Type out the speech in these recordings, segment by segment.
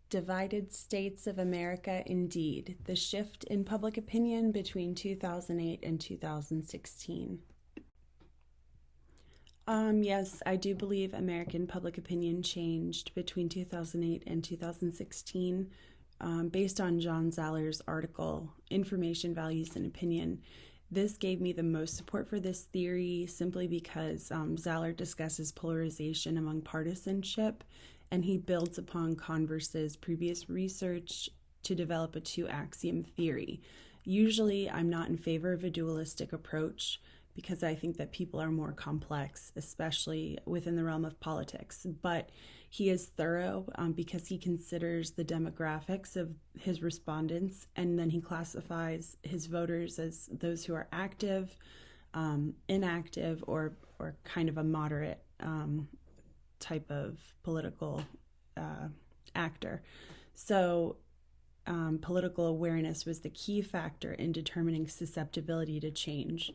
Divided States of America indeed. The shift in public opinion between 2008 and 2016. Yes, I do believe American public opinion changed between 2008 and 2016 based on John Zaller's article, Information, Values, and Opinion. This gave me the most support for this theory simply because Zaller discusses polarization among partisanship, and he builds upon Converse's previous research to develop a two-axiom theory. Usually, I'm not in favor of a dualistic approach because I think that people are more complex, especially within the realm of politics. But he is thorough because he considers the demographics of his respondents, and then he classifies his voters as those who are active, inactive, or kind of a moderate type of political actor. So political awareness was the key factor in determining susceptibility to change.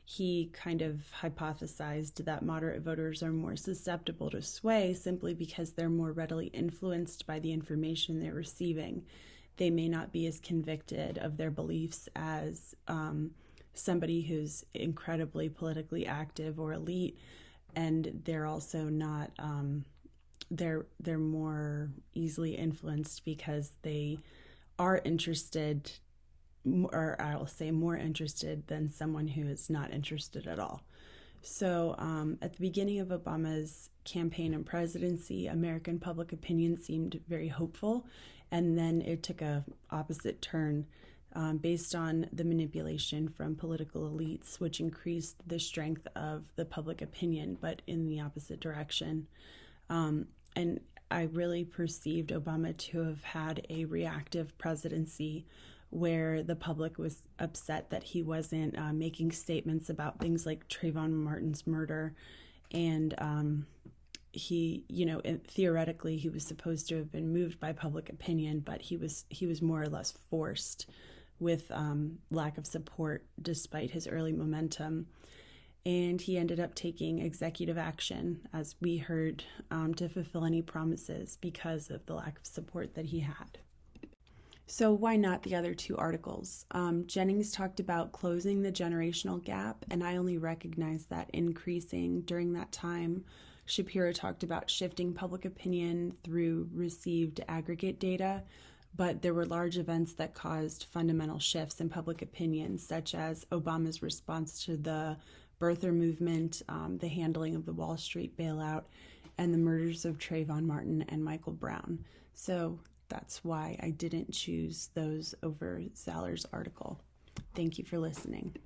He kind of hypothesized that moderate voters are more susceptible to sway simply because they're more readily influenced by the information they're receiving. They may not be as convicted of their beliefs as somebody who's incredibly politically active or elite, and they're also not, they're more easily influenced because they are interested, or I'll say more interested than someone who is not interested at all. So at the beginning of Obama's campaign and presidency, American public opinion seemed very hopeful, and then it took a opposite turn based on the manipulation from political elites, which increased the strength of the public opinion, but in the opposite direction. And I really perceived Obama to have had a reactive presidency where the public was upset that he wasn't making statements about things like Trayvon Martin's murder. And he, theoretically, he was supposed to have been moved by public opinion, but he was more or less forced with lack of support despite his early momentum. And he ended up taking executive action, as we heard, to fulfill any promises because of the lack of support that he had. So why not the other two articles? Jennings talked about closing the generational gap, and I only recognized that increasing during that time. Shapiro talked about shifting public opinion through received aggregate data, but there were large events that caused fundamental shifts in public opinion, such as Obama's response to the birther movement, the handling of the Wall Street bailout, and the murders of Trayvon Martin and Michael Brown. So that's why I didn't choose those over Zaller's article. Thank you for listening.